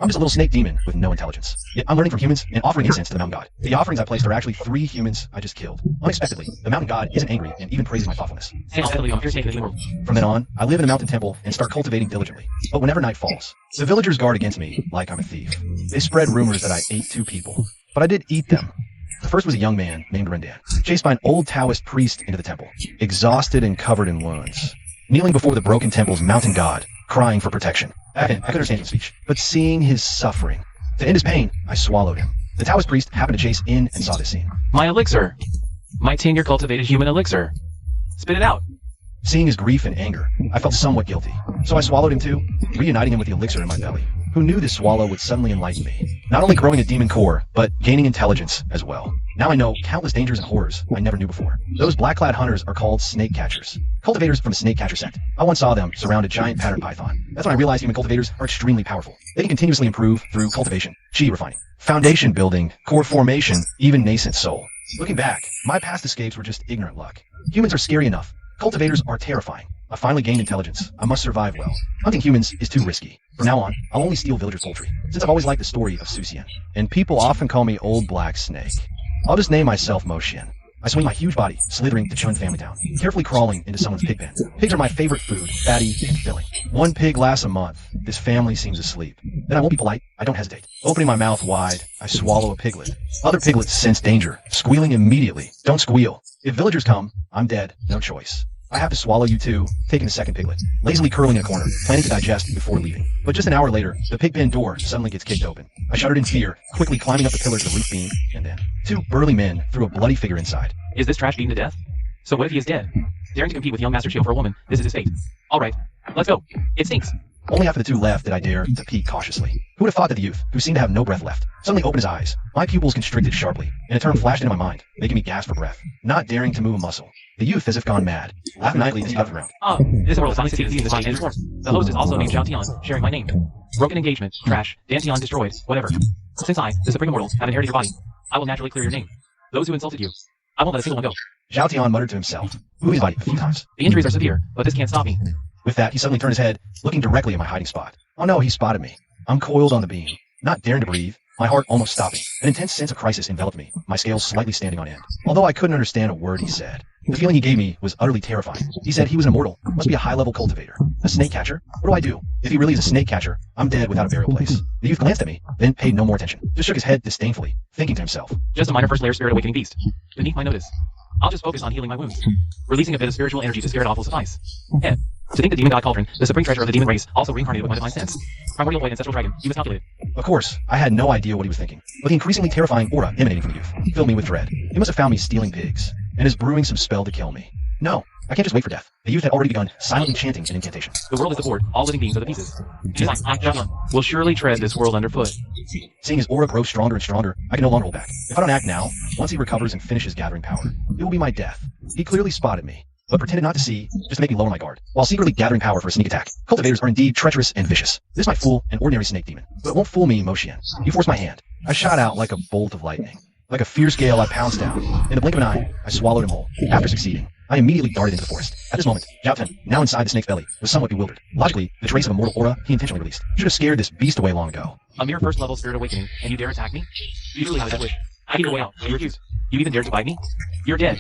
I'm just a little snake demon with no intelligence. Yet I'm learning from humans and offering incense to the mountain god. The offerings I placed are actually 3 humans I just killed. Unexpectedly, the mountain god isn't angry and even praises my thoughtfulness. From then on, I live in the mountain temple and start cultivating diligently. But whenever night falls, the villagers guard against me like I'm a thief. They spread rumors that I ate 2 people, but I did eat them. The first was a young man named Rendan, chased by an old Taoist priest into the temple, exhausted and covered in wounds, kneeling before the broken temple's mountain god, crying for protection. Back then, I could understand his speech, but seeing his suffering, to end his pain, I swallowed him. The Taoist priest happened to chase in and saw this scene. My elixir. My 10-year cultivated human elixir. Spit it out. Seeing his grief and anger, I felt somewhat guilty, so I swallowed him too, reuniting him with the elixir in my belly. Who knew this swallow would suddenly enlighten me? Not only growing a demon core, but gaining intelligence as well. Now I know countless dangers and horrors I never knew before. Those black-clad hunters are called snake catchers. Cultivators from the snake catcher sect. I once saw them surround a giant pattern python. That's when I realized human cultivators are extremely powerful. They can continuously improve through cultivation, chi refining, foundation building, core formation, even nascent soul. Looking back, my past escapes were just ignorant luck. Humans are scary enough. Cultivators are terrifying. I finally gained intelligence. I must survive well. Hunting humans is too risky. From now on, I'll only steal villagers' poultry, since I've always liked the story of Susien. And people often call me Old Black Snake. I'll just name myself Moshian. I swing my huge body, slithering to Chun family town, carefully crawling into someone's pig pen. Pigs are my favorite food, fatty and filling. 1 pig lasts a month. This family seems asleep. Then I won't be polite. I don't hesitate. Opening my mouth wide, I swallow a piglet. Other piglets sense danger, squealing immediately. Don't squeal. If villagers come, I'm dead. No choice. I have to swallow you too, taking the second piglet, lazily curling in a corner, planning to digest before leaving. But just an hour later, the pig pen door suddenly gets kicked open. I shuddered in fear, quickly climbing up the pillars of the roof beam, and then 2 burly men threw a bloody figure inside. Is this trash beaten to death? So what if he is dead? Daring to compete with young Master Chio for a woman, this is his fate. Alright, let's go. It stinks. Only after the 2 left did I dare to peek cautiously. Who would have thought that the youth, who seemed to have no breath left, suddenly opened his eyes? My pupils constricted sharply, and a term flashed into my mind, making me gasp for breath, not daring to move a muscle. The youth, as if gone mad, laughed nightly as he hovered around. This world is finally succeeded in design and form. The host is also named Zhao Tian, sharing my name. Broken engagement, trash, Dan Tian destroyed, whatever. Since I, the Supreme Immortal, have inherited your body, I will naturally clear your name. Those who insulted you, I won't let a single one go. Zhao Tian muttered to himself, moving his body a few times. The injuries are severe, but this can't stop me. With that, he suddenly turned his head, looking directly at my hiding spot. Oh no, he spotted me. I'm coiled on the beam, not daring to breathe, my heart almost stopping. An intense sense of crisis enveloped me, my scales slightly standing on end. Although I couldn't understand a word he said, the feeling he gave me was utterly terrifying. He said he was an immortal, must be a high-level cultivator. A snake catcher? What do I do? If he really is a snake catcher, I'm dead without a burial place. The youth glanced at me, then paid no more attention. Just shook his head disdainfully, thinking to himself. Just a minor first-layer spirit awakening beast. Beneath my notice. I'll just focus on healing my wounds. Releasing a bit of spiritual energy to spirit off will suffice. Head. To think the demon god Cauldron, the supreme treasure of the demon race, also reincarnated with my divine sense. Primordial void ancestral dragon, you miscalculated. Of course, I had no idea what he was thinking, but the increasingly terrifying aura emanating from the youth filled me with dread. He must have found me stealing pigs, and is brewing some spell to kill me. No, I can't just wait for death. The youth had already begun silently chanting an incantation. The world is the board, all living beings are the pieces. Will surely tread this world underfoot. Seeing his aura grow stronger and stronger, I can no longer hold back. If I don't act now, once he recovers and finishes gathering power, it will be my death. He clearly spotted me, but pretended not to see, just to make me lower my guard, while secretly gathering power for a sneak attack. Cultivators are indeed treacherous and vicious. This might fool an ordinary snake demon, but it won't fool me, Moshian. You forced my hand. I shot out like a bolt of lightning. Like a fierce gale, I pounced down. In the blink of an eye, I swallowed him whole. After succeeding, I immediately darted into the forest. At this moment, Zhao Tian, now inside the snake's belly, was somewhat bewildered. Logically, the trace of a mortal aura he intentionally released should have scared this beast away long ago. A mere first-level spirit awakening, and you dare attack me? You truly have that wish. I gave a way out, and you refused. You even dared to bite me? You're dead.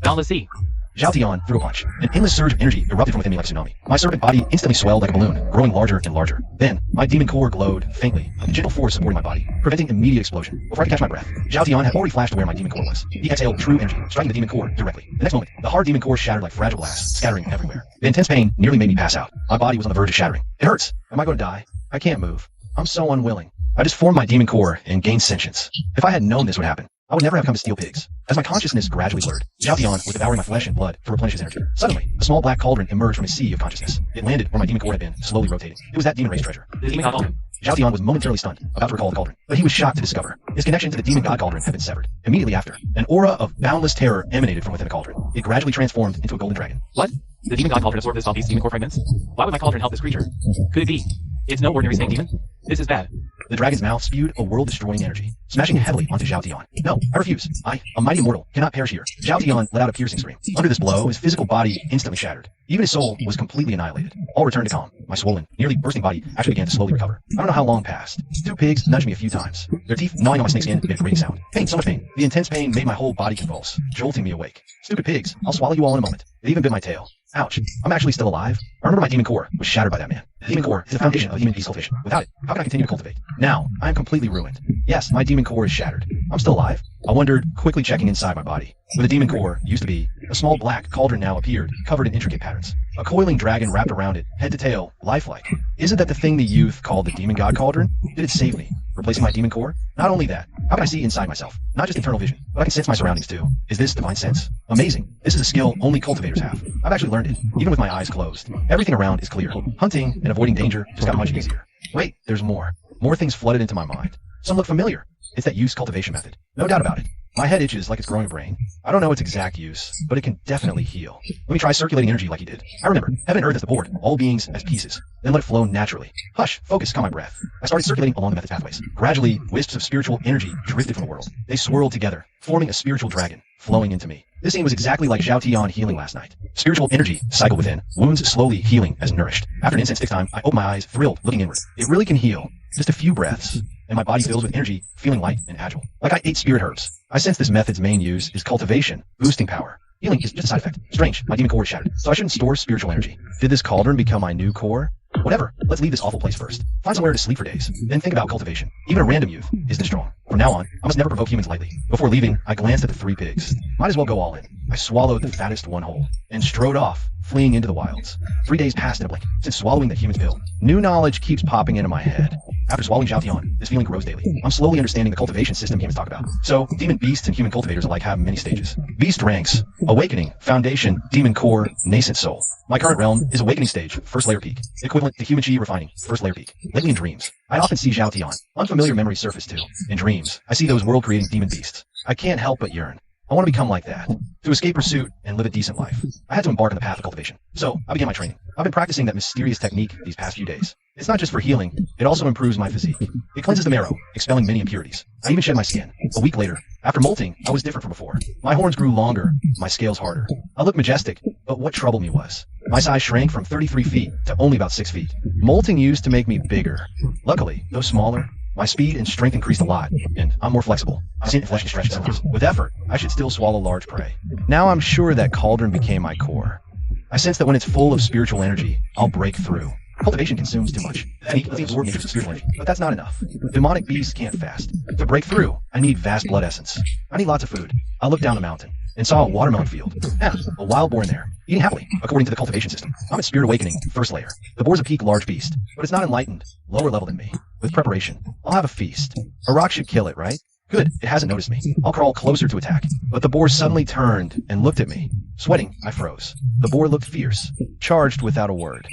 Boundless sea. Zhao Tian threw a punch. An endless surge of energy erupted from within me like a tsunami. My serpent body instantly swelled like a balloon, growing larger and larger. Then, my demon core glowed faintly, a gentle force supporting my body, preventing immediate explosion. Before I could catch my breath, Zhao Tian had already flashed to where my demon core was. He exhaled true energy, striking the demon core directly. The next moment, the hard demon core shattered like fragile glass, scattering everywhere. The intense pain nearly made me pass out. My body was on the verge of shattering. It hurts. Am I going to die? I can't move. I'm so unwilling. I just formed my demon core and gained sentience. If I had known this would happen, I would never have come to steal pigs. As my consciousness gradually blurred, Zhao Tian was devouring my flesh and blood to replenish his energy. Suddenly, a small black cauldron emerged from his sea of consciousness. It landed where my demon core had been, slowly rotating. It was that demon race treasure. The demon god cauldron. Zhao Tian was momentarily stunned, about to recall the cauldron, but he was shocked to discover his connection to the demon god cauldron had been severed. Immediately after, an aura of boundless terror emanated from within the cauldron. It gradually transformed into a golden dragon. What? The demon god cauldron absorbed this off these demon core fragments? Why would my cauldron help this creature? Could it be? It's no ordinary snake demon. This is bad. The dragon's mouth spewed a world-destroying energy, smashing heavily onto Zhao Tian. No, I refuse. I, a mighty immortal, cannot perish here. Zhao Tian let out a piercing scream. Under this blow, his physical body instantly shattered. Even his soul was completely annihilated. All returned to calm. My swollen, nearly bursting body actually began to slowly recover. I don't know how long passed. 2 pigs nudged me a few times. Their teeth gnawing on my snakeskin made a grating sound. Pain, so much pain. The intense pain made my whole body convulse, jolting me awake. Stupid pigs, I'll swallow you all in a moment. It even bit my tail. Ouch. I'm actually still alive. I remember my demon core was shattered by that man. The demon core is the foundation of human beast cultivation. Without it, how can I continue to cultivate? Now, I am completely ruined. Yes, my demon core is shattered. I'm still alive. I wondered, quickly checking inside my body. Where the demon core used to be, a small black cauldron now appeared, covered in intricate patterns. A coiling dragon wrapped around it, head to tail, lifelike. Isn't that the thing the youth called the demon god cauldron? Did it save me? Replacing my demon core? Not only that, how can I see inside myself? Not just internal vision, but I can sense my surroundings too. Is this divine sense? Amazing. This is a skill only cultivators have. I've actually learned it, even with my eyes closed. Everything around is clear. Hunting and avoiding danger just got much easier. Wait, there's more. More things flooded into my mind. Some look familiar. It's that use cultivation method. No doubt about it. My head itches like it's growing a brain. I don't know its exact use, but it can definitely heal. Let me try circulating energy like he did. I remember, heaven and earth as the board, all beings as pieces. Then let it flow naturally. Hush, focus, calm my breath. I started circulating along the method's pathways. Gradually, wisps of spiritual energy drifted from the world. They swirled together, forming a spiritual dragon, flowing into me. This scene was exactly like Zhao Tian healing last night. Spiritual energy cycled within, wounds slowly healing as nourished. After an instant stick time, I opened my eyes, thrilled, looking inward. It really can heal. Just a few breaths, and my body fills with energy, feeling light and agile. Like I ate spirit herbs. I sense this method's main use is cultivation, boosting power. Healing is just a side effect. Strange, my demon core is shattered, so I shouldn't store spiritual energy. Did this cauldron become my new core? Whatever, let's leave this awful place first. Find somewhere to sleep for days, then think about cultivation. Even a random youth is this strong. From now on, I must never provoke humans lightly. Before leaving, I glanced at the 3 pigs. Might as well go all in. I swallowed the fattest one whole, and strode off, fleeing into the wilds. 3 days passed in a blink, since swallowing that human's pill. New knowledge keeps popping into my head. After swallowing Zhao Tian, this feeling grows daily. I'm slowly understanding the cultivation system humans talk about. So, demon beasts and human cultivators alike have many stages. Beast ranks: awakening, foundation, demon core, nascent soul. My current realm is awakening stage, first layer peak, equivalent to human chi refining, first layer peak. Lately in dreams, I often see Zhao Tian. Unfamiliar memories surface too. In dreams, I see those world-creating demon beasts. I can't help but yearn. I want to become like that, to escape pursuit and live a decent life. I had to embark on the path of cultivation, so I began my training. I've been practicing that mysterious technique these past few days. It's not just for healing, it also improves my physique. It cleanses the marrow, expelling many impurities. I even shed my skin. A week later, after molting, I was different from before. My horns grew longer, my scales harder. I looked majestic, but what troubled me was, my size shrank from 33 feet to only about 6 feet. Molting used to make me bigger. Luckily, though smaller, my speed and strength increased a lot, and I'm more flexible. I've seen flesh and stretch cells. With effort, I should still swallow large prey. Now I'm sure that cauldron became my core. I sense that when it's full of spiritual energy, I'll break through. Cultivation consumes too much. Let me absorb nature's spiritual energy, but that's not enough. Demonic beasts can't fast. To break through, I need vast blood essence. I need lots of food. I looked down the mountain and saw a watermelon field. Yeah, a wild boar in there, eating happily, according to the cultivation system. I'm at Spirit Awakening, first layer. The boar's a peak large beast, but it's not enlightened, lower level than me. With preparation, I'll have a feast. A rock should kill it, right? Good, it hasn't noticed me. I'll crawl closer to attack. But the boar suddenly turned and looked at me. Sweating, I froze. The boar looked fierce, charged without a word.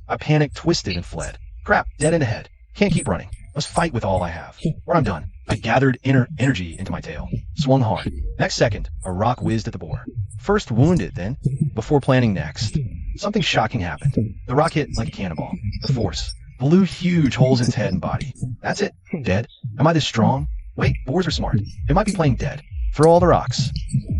I panicked, twisted, and fled. Crap, dead end ahead. Can't keep running. Must fight with all I have. Or I'm done. I gathered inner energy into my tail. Swung hard. Next second, a rock whizzed at the boar. First wounded, then, before planning next. Something shocking happened. The rock hit like a cannonball. The force blew huge holes in its head and body. That's it. Dead. Am I this strong? Wait, boars are smart. It might be playing dead. Throw all the rocks.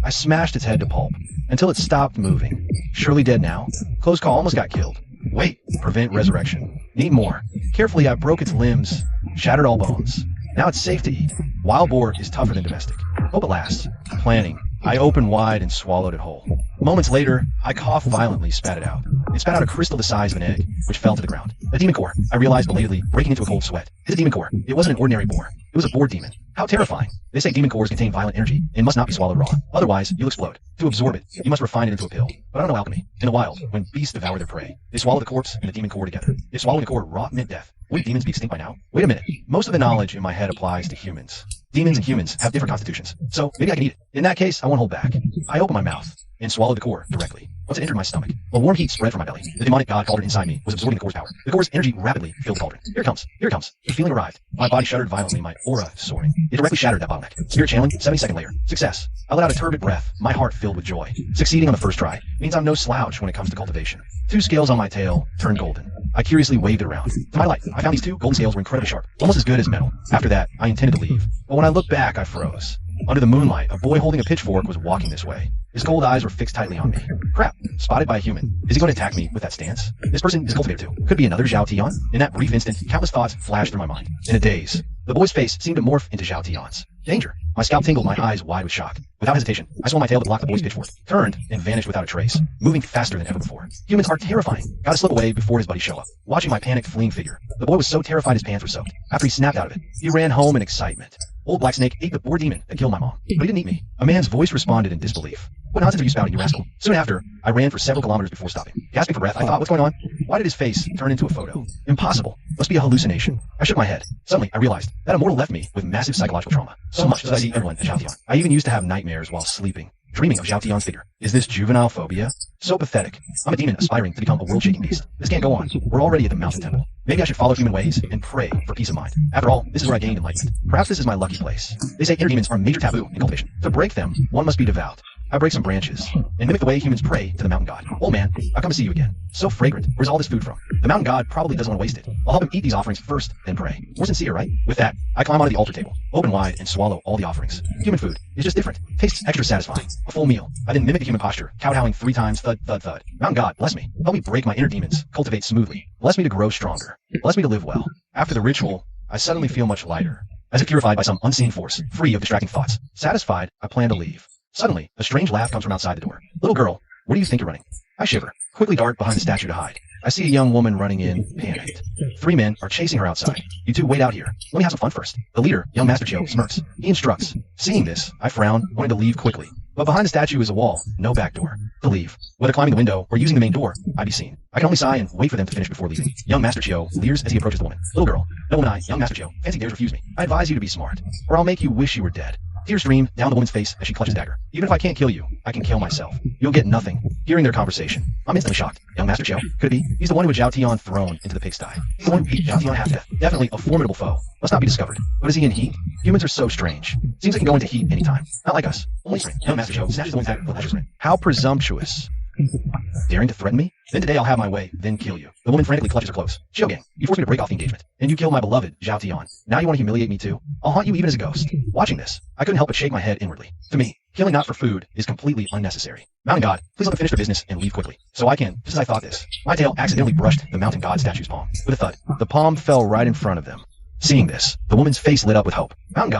I smashed its head to pulp until it stopped moving. Surely dead now. Close call, almost got killed. Wait, prevent resurrection. Need more. Carefully, I broke its limbs, shattered all bones. Now it's safe to eat. Wild boar is tougher than domestic. Hope it lasts. Planning. I opened wide and swallowed it whole. Moments later, I coughed violently, spat it out. It spat out a crystal the size of an egg, which fell to the ground. A demon core, I realized belatedly, breaking into a cold sweat. It's a demon core. It wasn't an ordinary boar. It was a boar demon. How terrifying. They say demon cores contain violent energy and must not be swallowed raw. Otherwise, you'll explode. To absorb it, you must refine it into a pill. But I don't know alchemy. In the wild, when beasts devour their prey, they swallow the corpse and the demon core together. If swallowing the core raw meant death, wouldn't demons be extinct by now? Wait a minute. Most of the knowledge in my head applies to humans. Demons and humans have different constitutions, so maybe I can eat it. In that case, I won't hold back. I opened my mouth and swallowed the core directly. Once it entered my stomach, a warm heat spread from my belly. The demonic god cauldron inside me was absorbing the core's power. The core's energy rapidly filled the cauldron. Here it comes. Here it comes. The feeling arrived. My body shuddered violently, my aura soaring. It directly shattered that bottleneck. Spirit channeling, 72nd layer. Success. I let out a turbid breath, my heart filled with joy. Succeeding on the first try means I'm no slouch when it comes to cultivation. 2 scales on my tail turned golden. I curiously waved it around. To my delight, I found these 2 golden scales were incredibly sharp, almost as good as metal. After that, I intended to leave, but when I looked back, I froze. Under the moonlight, a boy holding a pitchfork was walking this way. His cold eyes were fixed tightly on me. Crap, spotted by a human. Is he going to attack me with that stance? This person is cultivated too. Could be another Zhao Tian. In that brief instant, countless thoughts flashed through my mind. In a daze, the boy's face seemed to morph into Zhao Tian's. Danger. My scalp tingled, my eyes wide with shock. Without hesitation, I swung my tail to block the boy's pitchfork, turned, and vanished without a trace, moving faster than ever before. Humans are terrifying. Gotta slip away before his buddies show up. Watching my panicked, fleeing figure, the boy was so terrified his pants were soaked. After he snapped out of it, he ran home in excitement. Old Black Snake ate the poor demon that killed my mom, but he didn't eat me. A man's voice responded in disbelief. What nonsense are you spouting, you rascal? Soon after, I ran for several kilometers before stopping. Gasping for breath, I thought, what's going on? Why did his face turn into a photo? Impossible. Must be a hallucination. I shook my head. Suddenly, I realized that immortal left me with massive psychological trauma. So much that I see everyone as Zhao Tian. I even used to have nightmares while sleeping, dreaming of Zhao Tian's figure. Is this juvenile phobia? So pathetic. I'm a demon aspiring to become a world-shaking beast. This can't go on. We're already at the mountain temple. Maybe I should follow human ways and pray for peace of mind. After all, this is where I gained enlightenment. Perhaps this is my lucky place. They say inner demons are a major taboo in cultivation. To break them, one must be devout. I break some branches and mimic the way humans pray to the mountain god. Old man, I've come to see you again. So fragrant. Where's all this food from? The mountain god probably doesn't want to waste it. I'll help him eat these offerings first, then pray. More sincere, right? With that, I climb onto the altar table, open wide, and swallow all the offerings. Human food is just different. Tastes extra satisfying. A full meal. I then mimic the human posture, kowtowing 3 times, thud, thud, thud. Mountain god, bless me. Help me break my inner demons, cultivate smoothly. Bless me to grow stronger. Bless me to live well. After the ritual, I suddenly feel much lighter, as if purified by some unseen force, free of distracting thoughts. Satisfied, I plan to leave. Suddenly, a strange laugh comes from outside the door. Little girl, where do you think you're running? I shiver, quickly dart behind the statue to hide. I see a young woman running in, panicked. 3 men are chasing her outside. You 2 wait out here. Let me have some fun first. The leader, young Master Chiu, smirks. He instructs. Seeing this, I frown, wanting to leave quickly. But behind the statue is a wall, no back door. To leave, whether climbing the window or using the main door, I'd be seen. I can only sigh and wait for them to finish before leaving. Young Master Chiu leers as he approaches the woman. Little girl, no woman I, young Master Chiu, fancy dares refuse me. I advise you to be smart, or I'll make you wish you were dead. Tears stream down the woman's face as she clutches dagger. Even if I can't kill you, I can kill myself. You'll get nothing. Hearing their conversation, I'm instantly shocked. Young Master Chiu, could it be? He's the one who had Zhao Tian thrown into the pigsty. He's the one who beat Zhao Tian half to death. Definitely a formidable foe. Must not be discovered. But is he in heat? Humans are so strange. Seems they can go into heat anytime. Not like us. Only spring. Young Master Chiu snatches the woman's dagger with leisure spring. How presumptuous. Daring to threaten me? Then today I'll have my way, then kill you. The woman frantically clutches her clothes. Chiu gang, you forced me to break off the engagement. And you killed my beloved Zhao Tian. Now you want to humiliate me too? I'll haunt you even as a ghost. Watching this, I couldn't help but shake my head inwardly. To me, killing not for food is completely unnecessary. Mountain god, please let them finish their business and leave quickly. So I can, just as I thought this, my tail accidentally brushed the mountain god statue's palm. With a thud, the palm fell right in front of them. Seeing this, the woman's face lit up with hope. Mountain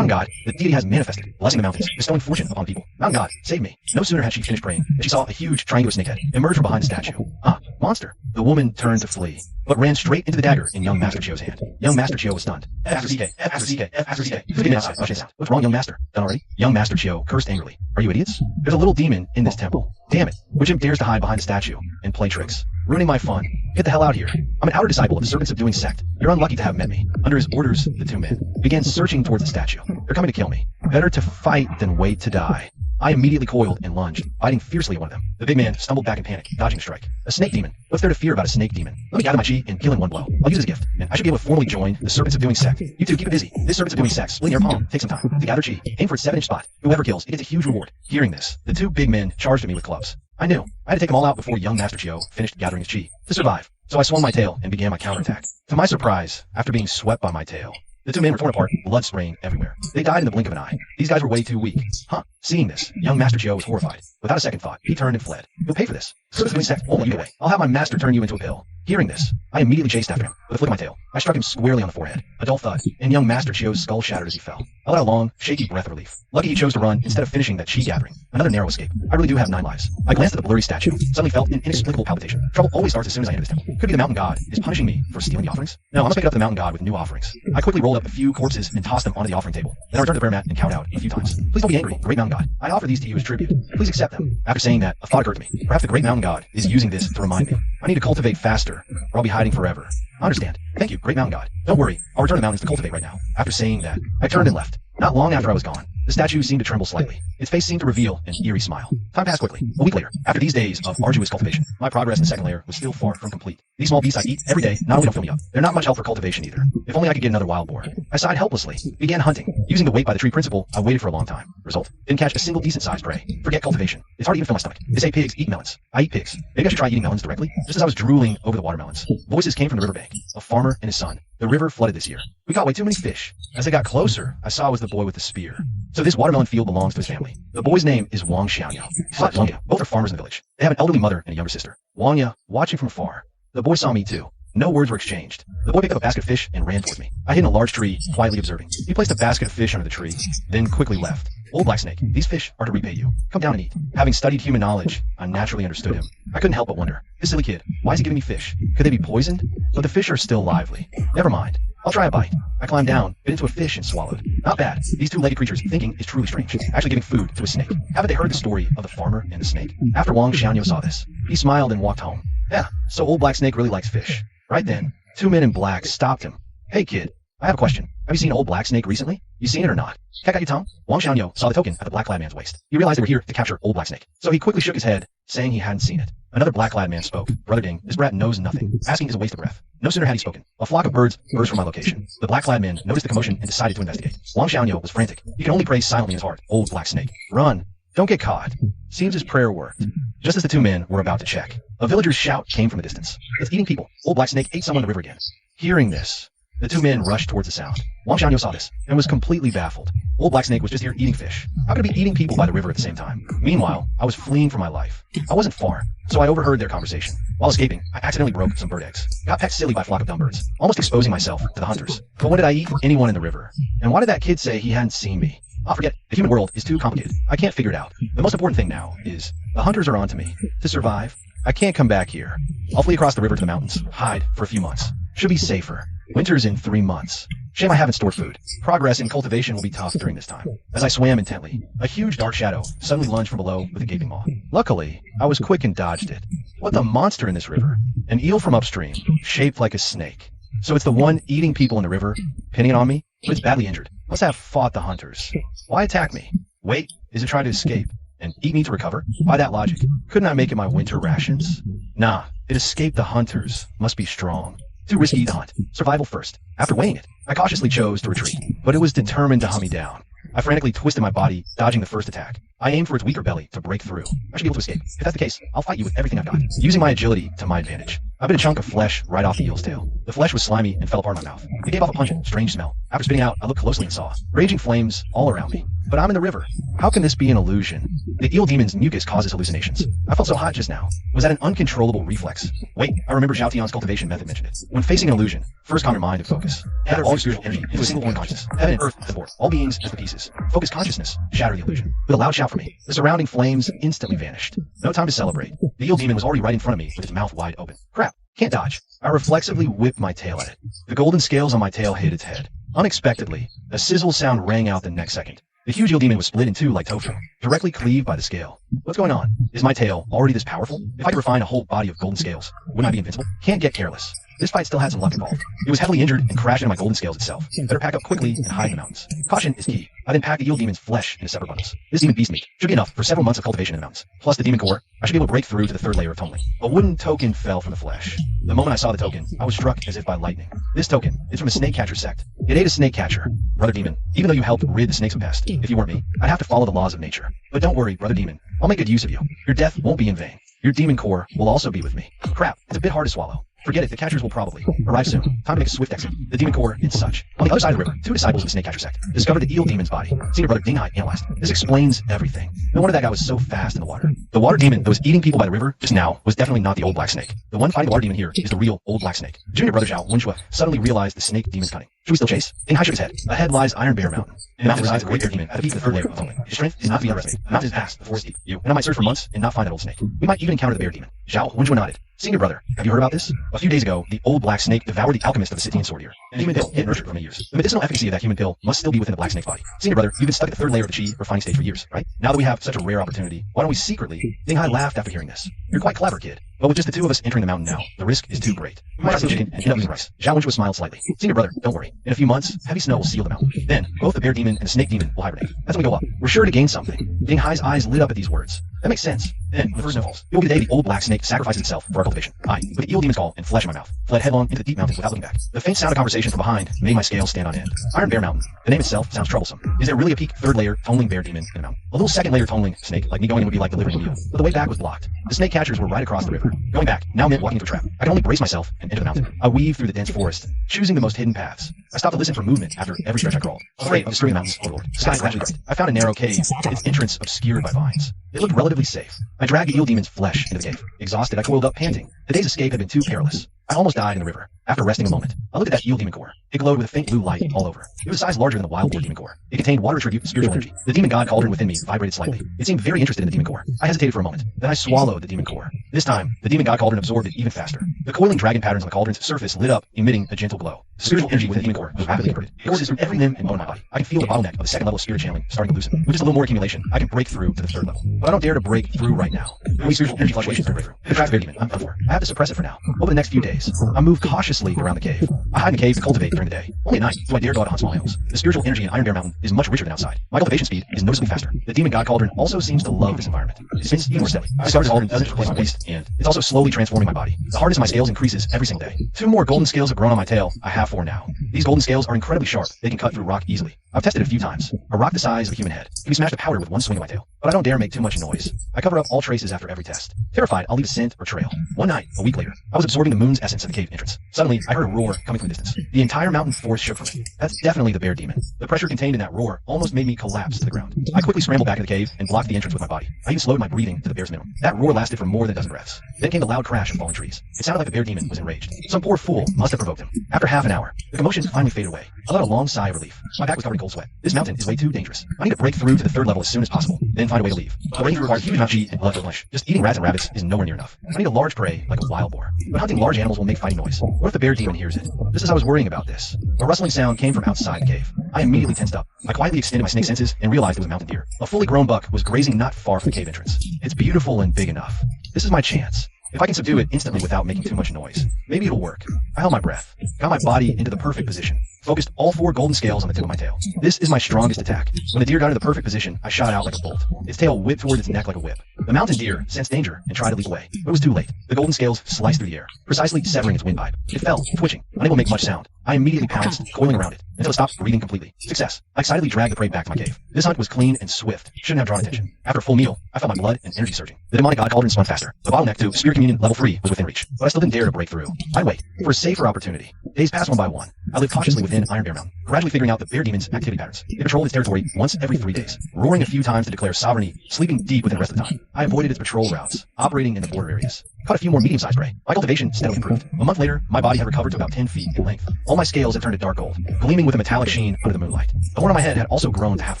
god, the deity has manifested, blessing the mountains, bestowing fortune upon people. Mountain god, save me. No sooner had she finished praying than she saw a huge triangular snakehead emerge from behind the statue. Ah, monster. The woman turned to flee, but ran straight into the dagger in young Master Chiu's hand. Young Master Chiu was stunned. F after CK, F after CK, F after CK. Please get outside. Rush sound. What's wrong, young master? Done already? Young Master Chiu cursed angrily. Are you idiots? There's a little demon in this temple. Damn it. Which imp dares to hide behind the statue and play tricks? Ruining my fun. Get the hell out here. I'm an outer disciple of the serpent subduing sect. You're unlucky to have met me. Under his orders, the 2 men began searching towards the statue. They're coming to kill me. Better to fight than wait to die. I immediately coiled and lunged, biting fiercely at one of them. The big man stumbled back in panic, dodging a strike. A snake demon. What's there to fear about a snake demon? Let me gather my chi and kill in one blow. I'll use his gift, and I should be able to formally join the serpent subduing sect. You 2 keep it busy. This serpent subduing sect, split in your palm. Take some time to gather chi. Aim for its 7-inch spot. Whoever kills, it gets a huge reward. Hearing this, the 2 big men charged at me with clubs. I knew I had to take them all out before young Master Chiu finished gathering his chi to survive. So I swung my tail and began my counterattack. To my surprise, after being swept by my tail, the 2 men were torn apart, blood spraying everywhere. They died in the blink of an eye. These guys were way too weak. Huh. Seeing this, young Master Chiu was horrified. Without a second thought, he turned and fled. You'll pay for this. Service doing sect won't let you get away. I'll have my master turn you into a pill. Hearing this, I immediately chased after him. With a flick of my tail, I struck him squarely on the forehead. A dull thud, and young Master Chiu's skull shattered as he fell. I let out a long, shaky breath of relief. Lucky he chose to run instead of finishing that chi gathering. Another narrow escape. I really do have 9 lives. I glanced at the blurry statue, suddenly felt an inexplicable palpitation. Trouble always starts as soon as I enter this temple. Could be the mountain god is punishing me for stealing the offerings. No, I must make it up to the mountain god with new offerings. I quickly rolled up a few corpses and tossed them onto the offering table. Then I returned to the prayer mat and cowed out a few times. Please don't be angry, great mountain god. I offer these to you as tribute. Please accept them. After saying that, a thought occurred to me. Perhaps the great mountain god is using this to remind me. I need to cultivate faster, or I'll be hiding forever. I understand. Thank you, great mountain god. Don't worry, I'll return to the mountains to cultivate right now. After saying that, I turned and left. Not long after I was gone, The statue seemed to tremble slightly. Its face seemed to reveal an eerie smile. Time passed quickly. A week later, after these days of arduous cultivation, my progress in the second layer was still far from complete. These small beasts I eat every day not only don't fill me up, they're not much help for cultivation either. If only I could get another wild boar. I sighed helplessly, began hunting. Using the wait by the tree principle, I waited for a long time. Result, didn't catch a single decent-sized prey. Forget cultivation. It's hard to even fill my stomach. They say pigs eat melons. I eat pigs. Maybe I should try eating melons directly? Just as I was drooling over the watermelons, voices came from the riverbank. A farmer and his son. The river flooded this year. We caught way too many fish. As I got closer, I saw it was the boy with the spear. So this watermelon field belongs to his family. The boy's name is Wang Xiaoyao. Both are farmers in the village. They have an elderly mother and a younger sister. Wang Ya, watching from afar. The boy saw me too. No words were exchanged. The boy picked up a basket of fish and ran towards me. I hid in a large tree, quietly observing. He placed a basket of fish under the tree, then quickly left. Old Black Snake, these fish are to repay you. Come down and eat. Having studied human knowledge, I naturally understood him. I couldn't help but wonder, this silly kid, why is he giving me fish? Could they be poisoned? But the fish are still lively. Never mind. I'll try a bite. I climbed down, bit into a fish and swallowed. Not bad. These two-legged creatures thinking is truly strange. Actually giving food to a snake. Haven't they heard the story of the farmer and the snake? After Wang Xiaoyao saw this, he smiled and walked home. Yeah, so Old Black Snake really likes fish. Right then, two men in black stopped him. Hey kid, I have a question. Have you seen Old Black Snake recently? You seen it or not? Cat got your tongue? Wang Xiaoyao saw the token at the black-clad man's waist. He realized they were here to capture Old Black Snake. So he quickly shook his head, saying he hadn't seen it. Another black-clad man spoke. Brother Ding, this brat knows nothing. Asking is a waste of breath. No sooner had he spoken. A flock of birds burst from my location. The black-clad man noticed the commotion and decided to investigate. Wang Xiaoyao was frantic. He could only pray silently in his heart. Old Black Snake. Run. Don't get caught. Seems his prayer worked. Just as the two men were about to check, a villager's shout came from a distance. It's eating people. Old Black Snake ate someone in the river again. Hearing this, the two men rushed towards the sound. Wang Xiaoyao saw this and was completely baffled. Old Black Snake was just here eating fish. How could it be eating people by the river at the same time? Meanwhile, I was fleeing for my life. I wasn't far, so I overheard their conversation. While escaping, I accidentally broke some bird eggs. Got pecked silly by a flock of dumb birds, almost exposing myself to the hunters. But when did I eat anyone in the river? And why did that kid say he hadn't seen me? I'll forget. The human world is too complicated. I can't figure it out. The most important thing now is the hunters are on to me. To survive, I can't come back here. I'll flee across the river to the mountains, hide for a few months. Should be safer. Winter's in 3 months. Shame I haven't stored food. Progress in cultivation will be tough during this time. As I swam intently, a huge dark shadow suddenly lunged from below with a gaping maw. Luckily, I was quick and dodged it. What the monster in this river? An eel from upstream, shaped like a snake. So it's the one eating people in the river, pinning it on me, but it's badly injured. Must have fought the hunters. Why attack me? Wait, is it trying to escape? And eat me to recover? By that logic, couldn't I make it my winter rations? Nah, it escaped the hunters. Must be strong. Too risky to hunt. Survival first. After weighing it, I cautiously chose to retreat, but it was determined to hunt me down. I frantically twisted my body, dodging the first attack. I aimed for its weaker belly to break through. I should be able to escape. If that's the case, I'll fight you with everything I've got, using my agility to my advantage. I bit a chunk of flesh right off the eel's tail. The flesh was slimy and fell apart in my mouth. It gave off a pungent, strange smell. After spitting out, I looked closely and saw raging flames all around me. But I'm in the river. How can this be an illusion? The eel demon's mucus causes hallucinations. I felt so hot just now. Was that an uncontrollable reflex? Wait, I remember Zhao Tian's cultivation method mentioned it. When facing an illusion, first calm your mind and focus. Gather all your spiritual energy into a single point consciousness. Heaven and earth as the board. All beings as the pieces. Focus consciousness. Shatter the illusion. With a loud shout from me, the surrounding flames instantly vanished. No time to celebrate. The eel demon was already right in front of me with its mouth wide open. Crap. Can't dodge. I reflexively whipped my tail at it. The golden scales on my tail hit its head. Unexpectedly, a sizzle sound rang out the next second. The huge eel demon was split in two like tofu, directly cleaved by the scale. What's going on? Is my tail already this powerful? If I could refine a whole body of golden scales, wouldn't I be invincible? Can't get careless. This fight still had some luck involved. It was heavily injured and crashed into my golden scales itself. Better pack up quickly and hide in the mountains. Caution is key. I then packed the eel demon's flesh into separate bundles. This demon beast meat should be enough for several months of cultivation in the mountains. Plus the demon core, I should be able to break through to the third layer of tunneling. A wooden token fell from the flesh. The moment I saw the token, I was struck as if by lightning. This token is from the snake catcher sect. It ate a snake catcher. Brother Demon, even though you helped rid the snakes of pest, if you weren't me, I'd have to follow the laws of nature. But don't worry, Brother Demon. I'll make good use of you. Your death won't be in vain. Your demon core will also be with me. Crap, it's a bit hard to swallow. Forget it, the catchers will probably arrive soon. Time to make a swift exit. The demon core is such. On the other side of the river, two disciples of the snake catcher sect discovered the eel demon's body. Senior brother Ding Hai analyzed. This explains everything. No wonder that guy was so fast in the water. The water demon that was eating people by the river just now was definitely not the old black snake. The one fighting the water demon here is the real old black snake. Junior brother Zhao Wenshua suddenly realized the snake demon's cunning. Should we still chase? Ding Hai shook his head. Ahead lies Iron Bear Mountain. In the mountain resides a great bear demon at the peak of the third layer of tunneling. His strength is not to be underestimated. The mountain is vast, the forest deep. You and I might search for months and not find that old snake. We might even encounter the bear demon. Zhao Wenshua nodded. Senior brother, have you heard about this? A few days ago, the old black snake devoured the alchemist of the Scythian sword ear. And a human pill it nurtured for many years. The medicinal efficacy of that human pill must still be within the black snake's body. Senior brother, you've been stuck at the third layer of the chi refining stage for years, right? Now that we have such a rare opportunity, why don't we secretly? Ding Hai laughed after hearing this. You're quite clever, kid. But with just the two of us entering the mountain now, the risk is too great. We might have some chicken and end up losing rice. Zhao Wenxue smiled slightly. Senior brother, don't worry. In a few months, heavy snow will seal the mountain. Then, both the bear demon and the snake demon will hibernate. That's when we go up. We're sure to gain something. Ding Hai's eyes lit up at these words. That makes sense. Then, when the first snow falls, it will be the day the old black snake sacrifices itself for our cultivation. I, with the evil demon's call and flesh in my mouth, fled headlong into the deep mountains without looking back. The faint sound of conversation from behind made my scales stand on end. Iron Bear Mountain. The name itself sounds troublesome. Is there really a peak third layer tonelling bear demon in the mountain? A little second layer tonelling snake like me going in would be like delivering a meal. But the way back was blocked. The snake catchers were right across the river. Going back now meant walking into a trap. I could only brace myself and enter the mountain. I weaved through the dense forest, choosing the most hidden paths. I stopped to listen for movement after every stretch I crawled. Afraid of destroying the mountains, oh lord. The sky gradually bright. I found a narrow cave, its entrance obscured by vines. It looked relatively safe. I dragged the eel demon's flesh into the cave. Exhausted, I coiled up, panting. The day's escape had been too perilous. I almost died in the river. After resting a moment, I looked at that eel demon core. It glowed with a faint blue light all over. It was a size larger than the wild boar demon core. It contained water tribute spiritual energy. The demon god cauldron within me vibrated slightly. It seemed very interested in the demon core. I hesitated for a moment. Then I swallowed the demon core. This time, the demon god cauldron absorbed it even faster. The coiling dragon patterns on the cauldron's surface lit up, emitting a gentle glow. The spiritual energy within the demon core was rapidly converted. It courses through every limb and bone in my body. I can feel the bottleneck of the second level of spirit channeling starting to loosen. With just a little more accumulation, I can break through to the third level. But I don't dare to break through right now. Only spiritual energy fluctuations can break through. The trapped bear demon, I'm done for. I have to suppress it for now. Over the next few days, I move cautiously around the cave. I hide in the cave to cultivate during the day. Only at night do I dare go out to hunt small animals. The spiritual energy in Iron Bear Mountain is much richer than outside. My cultivation speed is noticeably faster. The demon god cauldron also seems to love this environment. It spins even more steadily. I discover the cauldron doesn't replace my waste, and it's also slowly transforming my body. The hardness of my scales increases every single day. 2 more golden scales have grown on my tail. I have 4 now. These golden scales are incredibly sharp. They can cut through rock easily. I've tested it a few times. A rock the size of a human head can be smashed to powder with one swing of my tail. But I don't dare make too much noise. I cover up all traces after every test. Terrified, I'll leave a scent or trail. One night, a week later, I was absorbing the moon's essence at the cave entrance. Suddenly, I heard a roar coming from the distance. The entire mountain forest shook from it. That's definitely the bear demon. The pressure contained in that roar almost made me collapse to the ground. I quickly scrambled back into the cave and blocked the entrance with my body. I even slowed my breathing to the bear's minimum. That roar lasted for more than a dozen breaths. Then came the loud crash of fallen trees. It sounded like the bear demon was enraged. Some poor fool must have provoked him. After half an hour, the commotion finally faded away. I let a long sigh of relief. My back was covered in cold sweat. This mountain is way too dangerous. I need to break through to the third level as soon as possible, then find a way to leave. But breaking through requires huge amount of chi and blood to flesh. Just eating rats and rabbits is nowhere near enough. I need a large prey like a wild boar. But hunting large animals will make fighting noise. What if the bear demon hears it? Just as I was worrying about this, a rustling sound came from outside the cave. I immediately tensed up. I quietly extended my snake senses and realized it was a mountain deer. A fully grown buck was grazing not far from the cave entrance. It's beautiful and big enough. This is my chance. If I can subdue it instantly without making too much noise, maybe it'll work. I held my breath, got my body into the perfect position, focused all 4 golden scales on the tip of my tail. This is my strongest attack. When the deer got into the perfect position, I shot out like a bolt. Its tail whipped toward its neck like a whip. The mountain deer sensed danger and tried to leap away, but it was too late. The golden scales sliced through the air, precisely severing its windpipe. It fell, twitching, unable to make much sound. I immediately pounced, coiling around it, until it stopped breathing completely. Success. I excitedly dragged the prey back to my cave. This hunt was clean and swift. Shouldn't have drawn attention. After a full meal, I felt my blood and energy surging. The demonic god cauldron spun faster. The bottleneck to Spirit Communion level 3 was within reach, but I still didn't dare to break through. I'd wait for a safer opportunity. Days passed one by one. I lived cautiously within Iron Bear Mountain, gradually figuring out the bear demon's activity patterns. It patrolled its territory once every 3 days, roaring a few times to declare sovereignty, sleeping deep within the rest of the time. I avoided its patrol routes, operating in the border areas. Caught a few more medium-sized prey. My cultivation steadily improved. A month later, my body had recovered to about 10 feet in length. All my scales had turned to dark gold, gleaming with a metallic sheen under the moonlight. The horn on my head had also grown to half a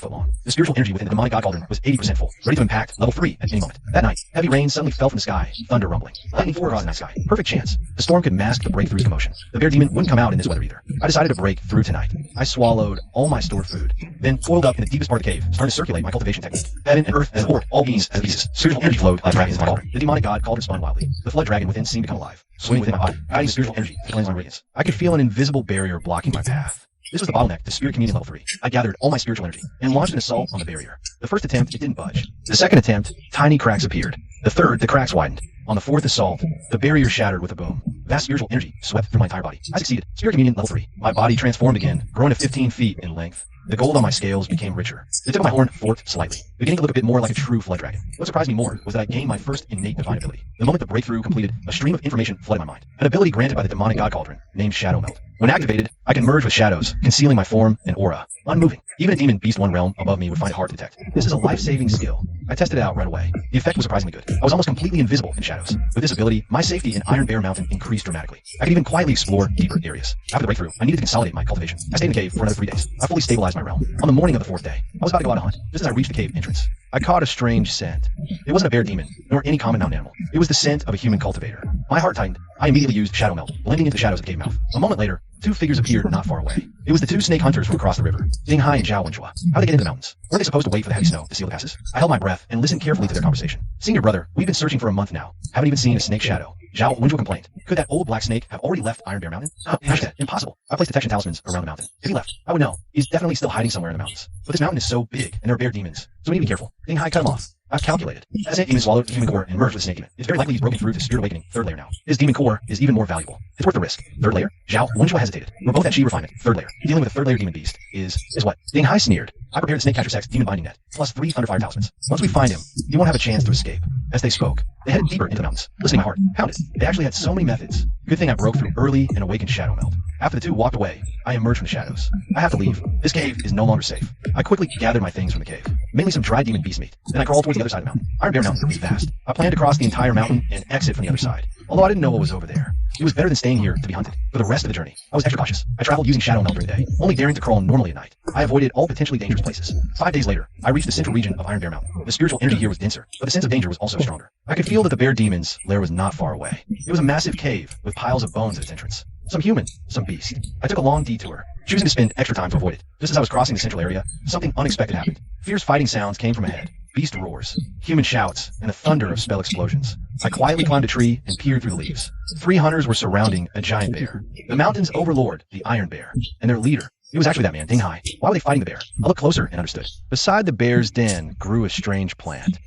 foot long. The spiritual energy within the demonic god cauldron was 80% full, ready to impact level 3 at any moment. That night, heavy rain suddenly fell from the sky, thunder rumbling. Lightning flew across the night sky. Perfect chance. The storm could mask the breakthrough commotion. The bear demon wouldn't come out in this weather either. I decided to break through tonight. I swallowed all my stored food, then coiled up in the deepest part of the cave, starting to circulate my cultivation technique. Heaven and earth support all beings as pieces. Spiritual energy flowed like dragons in my cauldron. The demonic god cauldron spun wildly. The flood dragon within seemed to come alive, swimming within my body, guiding the spiritual energy to cleanse my radiance. I could feel an invisible barrier blocking my path. This was the bottleneck to Spirit Communion level 3. I gathered all my spiritual energy and launched an assault on the barrier. The first attempt, it didn't budge. The second attempt, tiny cracks appeared. The third, the cracks widened. On the 4th assault, the barrier shattered with a boom. Vast spiritual energy swept through my entire body. I succeeded. Spirit Communion level 3. My body transformed again, growing to 15 feet in length. The gold on my scales became richer. The tip of my horn forked slightly, beginning to look a bit more like a true flood dragon. What surprised me more was that I gained my first innate divine ability. The moment the breakthrough completed, a stream of information flooded my mind. An ability granted by the demonic god cauldron, named Shadow Melt. When activated, I can merge with shadows, concealing my form and aura. Unmoving. Even a demon beast 1 realm above me would find it hard to detect. This is a life-saving skill. I tested it out right away. The effect was surprisingly good. I was almost completely invisible in shadows. With this ability, my safety in Iron Bear Mountain increased dramatically. I could even quietly explore deeper areas. After the breakthrough, I needed to consolidate my cultivation. I stayed in the cave for another 3 days. I fully stabilized my realm. On the morning of the 4th day, I was about to go on a hunt. Just as I reached the cave entrance, I caught a strange scent. It wasn't a bear demon, nor any common mountain animal. It was the scent of a human cultivator. My heart tightened. I immediately used Shadow Melt, blending into the shadows of the cave mouth. A moment later, two figures appeared not far away. It was the two snake hunters from across the river, Ding Hai and Zhao Wenjua. How'd they get into the mountains? Weren't they supposed to wait for the heavy snow to seal the passes? I held my breath and listened carefully to their conversation. Senior brother, we've been searching for a month now. Haven't even seen a snake shadow. Zhao Wenjua complained. Could that old black snake have already left Iron Bear Mountain? Hashtag impossible. I placed detection talismans around the mountain. If he left, I would know. He's definitely still hiding somewhere in the mountains. But this mountain is so big, and there are bear demons, so we need to be careful. Ding Hai cut him off. I've calculated. That snake demon swallowed the human core and merged with the snake demon. It's very likely he's broken through to Spirit Awakening, 3rd layer now. His demon core is even more valuable. It's worth the risk. 3rd layer? Zhao Wenjua hesitated. We're both at Chi refinement, 3rd layer. Dealing with a 3rd layer demon beast is what? Ding Hai sneered. I prepared the Snake Catcher Sect's demon binding net, plus 3 Thunderfire talismans. Once we find him, he won't have a chance to escape. As they spoke, they headed deeper into the mountains. Listening, my heart pounded. They actually had so many methods. Good thing I broke through early and awakened Shadow Meld. After the two walked away, I emerged from the shadows. I have to leave. This cave is no longer safe. I quickly gathered my things from the cave, mainly some dry demon beast meat. Then I crawled towards the other side of the mountain. Iron Bear Mountain is vast. I planned to cross the entire mountain and exit from the other side, although I didn't know what was over there. It was better than staying here to be hunted. For the rest of the journey, I was extra cautious. I traveled using Shadow Meld during the day, only daring to crawl normally at night. I avoided all potentially dangerous places. 5 days later, I reached the central region of Iron Bear Mountain. The spiritual energy here was denser, but the sense of danger was also stronger. I could feel that the bear demon's lair was not far away. It was a massive cave with piles of bones at its entrance. Some human, some beast. I took a long detour, choosing to spend extra time to avoid it. Just as I was crossing the central area, something unexpected happened. Fierce fighting sounds came from ahead. Beast roars, human shouts, and the thunder of spell explosions. I quietly climbed a tree and peered through the leaves. 3 hunters were surrounding a giant bear. The mountain's overlord, the Iron Bear, and their leader. It was actually that man, Ding Hai. Why were they fighting the bear? I looked closer and understood. Beside the bear's den grew a strange plant.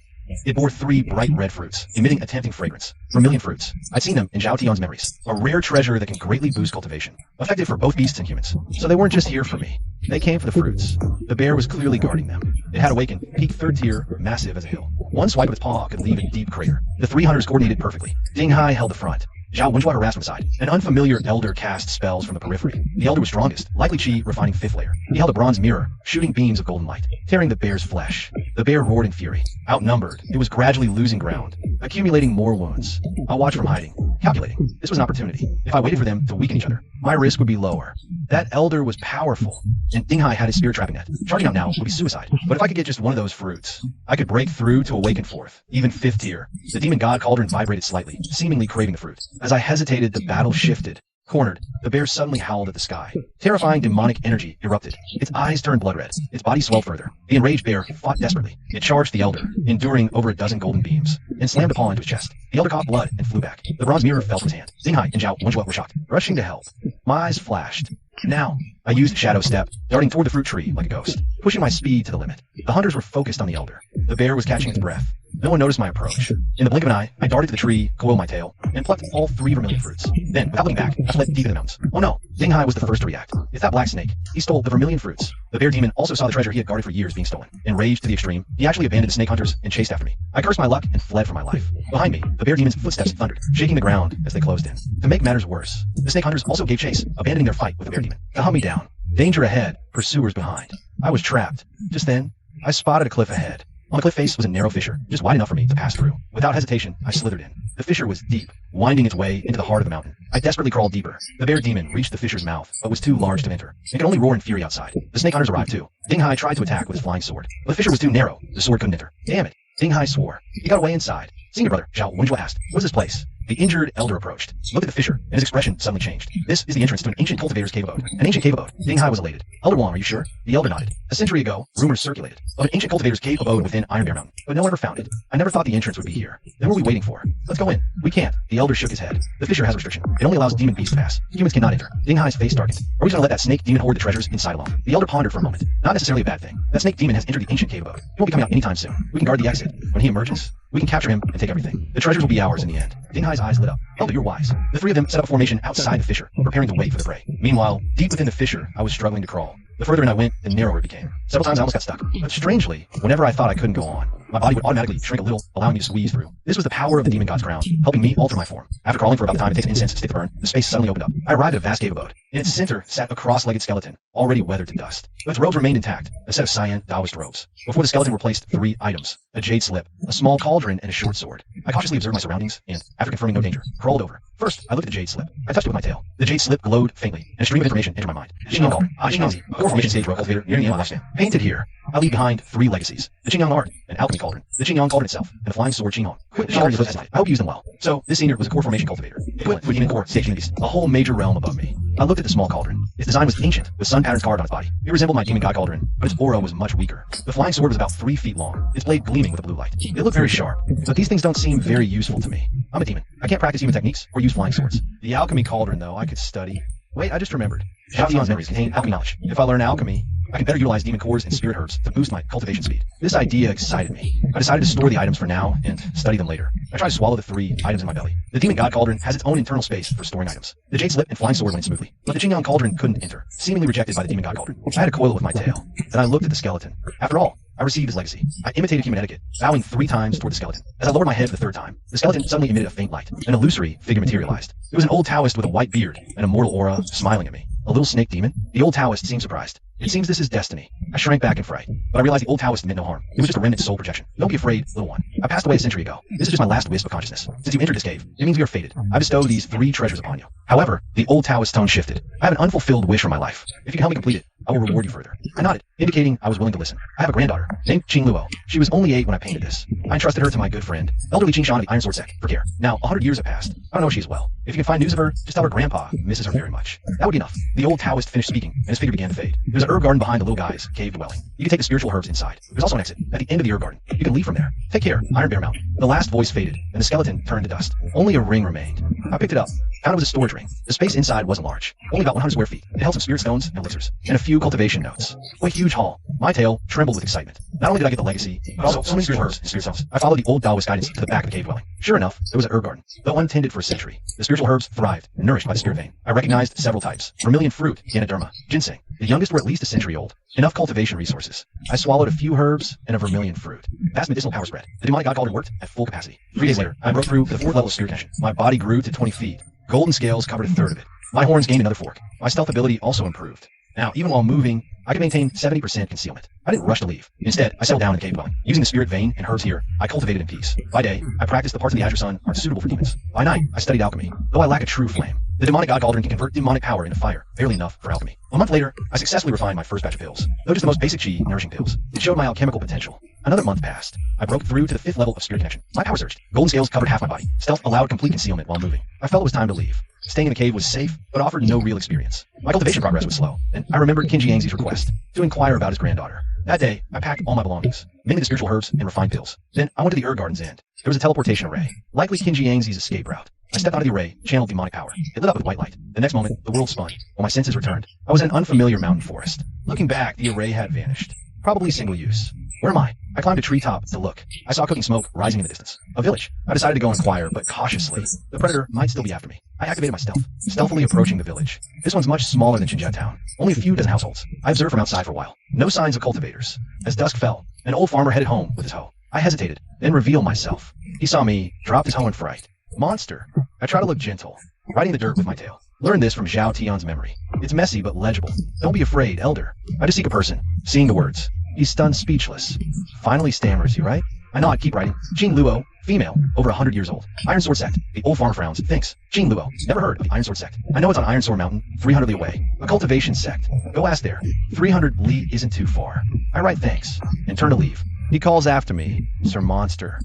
It bore 3 bright red fruits, emitting a tempting fragrance. Vermilion fruits. I'd seen them in Zhao Tian's memories. A rare treasure that can greatly boost cultivation. Effective for both beasts and humans. So they weren't just here for me. They came for the fruits. The bear was clearly guarding them. It had awakened, peak 3rd tier, massive as a hill. One swipe of its paw could leave a deep crater. The 3 hunters coordinated perfectly. Ding Hai held the front. Zhao Wenjua harassed from the side. An unfamiliar elder cast spells from the periphery. The elder was strongest, likely Chi refining 5th layer. He held a bronze mirror, shooting beams of golden light, tearing the bear's flesh. The bear roared in fury. Outnumbered, it was gradually losing ground, accumulating more wounds. I watched from hiding, calculating. This was an opportunity. If I waited for them to weaken each other, my risk would be lower. That elder was powerful, and Ding Hai had his spirit trapping net. Charging out now would be suicide. But if I could get just one of those fruits, I could break through to awaken 4th, even 5th tier. The demon god cauldron vibrated slightly, seemingly craving the fruit. As I hesitated, the battle shifted. Cornered, the bear suddenly howled at the sky. Terrifying demonic energy erupted. Its eyes turned blood red. Its body swelled further. The enraged bear fought desperately. It charged the elder, enduring over a dozen golden beams, and slammed a paw into his chest. The elder coughed blood and flew back. The bronze mirror fell from his hand. Ding Hai and Zhao Wenjua were shocked, rushing to help. My eyes flashed. Now, I used Shadow Step, darting toward the fruit tree like a ghost, pushing my speed to the limit. The hunters were focused on the elder. The bear was catching its breath. No one noticed my approach. In the blink of an eye, I darted to the tree, coiled my tail, and plucked all 3 vermilion fruits. Then, without looking back, I fled deep in the mountains. Oh no! Ding Hai was the first to react. It's that black snake. He stole the vermilion fruits. The bear demon also saw the treasure he had guarded for years being stolen. Enraged to the extreme, he actually abandoned the snake hunters and chased after me. I cursed my luck and fled for my life. Behind me, the bear demon's footsteps thundered, shaking the ground as they closed in. To make matters worse, the snake hunters also gave chase, abandoning their fight with the bear demon. To hunt me down. Danger ahead, pursuers behind. I was trapped. Just then, I spotted a cliff ahead. On the cliff face was a narrow fissure, just wide enough for me to pass through. Without hesitation, I slithered in. The fissure was deep, winding its way into the heart of the mountain. I desperately crawled deeper. The bear demon reached the fissure's mouth, but was too large to enter. It could only roar in fury outside. The snake hunters arrived too. Ding Hai tried to attack with his flying sword, but the fissure was too narrow. The sword couldn't enter. Damn it. Ding Hai swore. He got away inside. Senior brother, Zhao Wenjua asked, "What's this place?" The injured elder approached, looked at the fissure, and his expression suddenly changed. This is the entrance to an ancient cultivator's cave abode. An ancient cave abode. Ding Hai was elated. Elder Wang, are you sure? The elder nodded. A century ago, rumors circulated of an ancient cultivator's cave abode within Iron Bear Mountain, but no one ever found it. I never thought the entrance would be here. Then what are we waiting for? Let's go in. We can't. The elder shook his head. The fissure has a restriction. It only allows demon beasts to pass. Humans cannot enter. Ding Hai's face darkened. Are we going to let that snake demon hoard the treasures inside alone? The elder pondered for a moment. Not necessarily a bad thing. That snake demon has entered the ancient cave abode. He won't be coming out anytime soon. We can guard the exit. When he emerges, we can capture him and take everything. The treasures will be ours in the end. Ding Hai's eyes lit up. Elder, you're wise. The 3 of them set up a formation outside the fissure, preparing to wait for the prey. Meanwhile, deep within the fissure, I was struggling to crawl. The further in I went, the narrower it became. Several times I almost got stuck. But strangely, whenever I thought I couldn't go on, my body would automatically shrink a little, allowing me to squeeze through. This was the power of the demon god's crown, helping me alter my form. After crawling for about the time it takes an incense to stick the burn, the space suddenly opened up. I arrived at a vast cave abode. In its center sat a cross-legged skeleton, already weathered to dust. But its robes remained intact, a set of cyan Taoist robes. Before the skeleton were placed 3 items: a jade slip, a small cauldron, and a short sword. I cautiously observed my surroundings, and, after confirming no danger, crawled over. First, I looked at the jade slip. I touched it with my tail. The jade slip glowed faintly, and a stream of information entered my mind. Xingyang cauldron. Xingyang. Core formation stage for a cultivator nearing the end of lifespan. Painted here, I leave behind 3 legacies: the Xingyang art, an alchemy cauldron, the Xingyang cauldron itself, and a flying sword Xingyang. Quit the showers of I hope you use them well. So, this senior was a core formation cultivator, equivalent to a demon core staging beast, a whole major realm above me. I looked at the small cauldron. Its design was ancient, with sun patterns carved on its body. It resembled my demon god cauldron, but its aura was much weaker. The flying sword was about 3 feet long, its blade gleaming with a blue light. It looked very sharp, but these things don't seem very useful to me. I'm a demon. I can't practice human techniques or use flying swords. The alchemy cauldron, though, I could study. Wait, I just remembered. Xiaotian's memories contain alchemy knowledge. If I learn alchemy, I can better utilize demon cores and spirit herbs to boost my cultivation speed. This idea excited me. I decided to store the items for now and study them later. I tried to swallow the 3 items in my belly. The demon god cauldron has its own internal space for storing items. The jade slip and flying sword went smoothly, but the Qingyang cauldron couldn't enter, seemingly rejected by the demon god cauldron. I had to coil it with my tail. Then I looked at the skeleton. After all, I received his legacy. I imitated human etiquette, bowing 3 times toward the skeleton. As I lowered my head for the 3rd time, the skeleton suddenly emitted a faint light. An illusory figure materialized. It was an old Taoist with a white beard and a mortal aura smiling at me. A little snake demon? The old Taoist seemed surprised. It seems this is destiny. I shrank back in fright, but I realized the old Taoist meant no harm. It was just a remnant soul projection. Don't be afraid, little one. I passed away a century ago. This is just my last wisp of consciousness. Since you entered this cave, it means we are fated. I bestow these 3 treasures upon you. However, the old Taoist tone shifted. I have an unfulfilled wish for my life. If you can help me complete it, I will reward you further. I nodded, indicating I was willing to listen. I have a granddaughter, named Qing Luo. She was only 8 when I painted this. I entrusted her to my good friend, elderly Qing Shan of the Iron Sword Sect, for care. Now, 100 years have passed. I don't know if she is well. If you can find news of her, just tell her grandpa misses her very much. That would be enough. The old Taoist finished speaking, and his figure began to fade. There's an herb garden behind the little guy's cave dwelling. You can take the spiritual herbs inside. There's also an exit at the end of the herb garden. You can leave from there. Take care, Iron Bear Mountain. The last voice faded, and the skeleton turned to dust. Only a ring remained. I picked it up. Found it was a storage ring. The space inside wasn't large, only about 100 square feet. It held some spirit stones and elixirs, and a few cultivation notes. What a huge haul. My tail trembled with excitement. Not only did I get the legacy, but also so many spiritual herbs and spirit stones. I followed the old Taoist guidance to the back of the cave dwelling. Sure enough, there was a herb garden, though untended for a century. The spiritual herbs thrived, nourished by the spirit vein. I recognized several types. Vermilion fruit, Ganoderma, ginseng. The youngest were at least a century old. Enough cultivation resources. I swallowed a few herbs and a vermilion fruit. Vast medicinal power spread. The demonic god cauldron worked at full capacity. 3 days later, I broke through the 4th level of spirit connection. My body grew to 20 feet. Golden scales covered a 1/3 of it. My horns gained another fork. My stealth ability also improved. Now, even while moving, I could maintain 70% concealment. I didn't rush to leave. Instead, I settled down in the cave dwelling. Using the spirit vein and herbs here, I cultivated in peace. By day, I practiced the parts of the Azure Sun are suitable for demons. By night, I studied alchemy, though I lack a true flame. The demonic god cauldron can convert demonic power into fire, barely enough for alchemy. A month later, I successfully refined my first batch of pills. Though just the most basic chi, nourishing pills. It showed my alchemical potential. Another month passed. I broke through to the 5th level of spirit connection. My power surged. Golden scales covered half my body. Stealth allowed complete concealment while moving. I felt it was time to leave. Staying in the cave was safe, but offered no real experience. My cultivation progress was slow, and I remembered Qin Jiangxi's request to inquire about his granddaughter. That day, I packed all my belongings, mainly the spiritual herbs and refined pills. Then I went to the herb garden's end. There was a teleportation array, likely Qin Jiangxi's escape route. I stepped onto the array, channeled demonic power. It lit up with white light. The next moment, the world spun. While my senses returned, I was in an unfamiliar mountain forest. Looking back, the array had vanished. Probably single use. Where am I? I climbed a treetop to look. I saw cooking smoke rising in the distance. A village. I decided to go inquire, but cautiously. The predator might still be after me. I activated my stealth, stealthily approaching the village. This one's much smaller than Xinjia Town. Only a few dozen households. I observed from outside for a while. No signs of cultivators. As dusk fell, an old farmer headed home with his hoe. I hesitated, then revealed myself. He saw me, dropped his hoe in fright. Monster. I try to look gentle, riding the dirt with my tail. Learn this from Zhao Tian's memory. It's messy but legible. Don't be afraid, elder. I just seek a person, seeing the words. He's stunned speechless. Finally stammers, you right? I nod, keep writing. Qing Luo, female, over 100 years old. Iron Sword Sect. The old farmer frowns, thinks. Qing Luo, never heard of the Iron Sword Sect. I know it's on Iron Sword Mountain, 300 li away. A cultivation sect. Go ask there. 300 li isn't too far. I write thanks, and turn to leave. He calls after me, Sir Monster.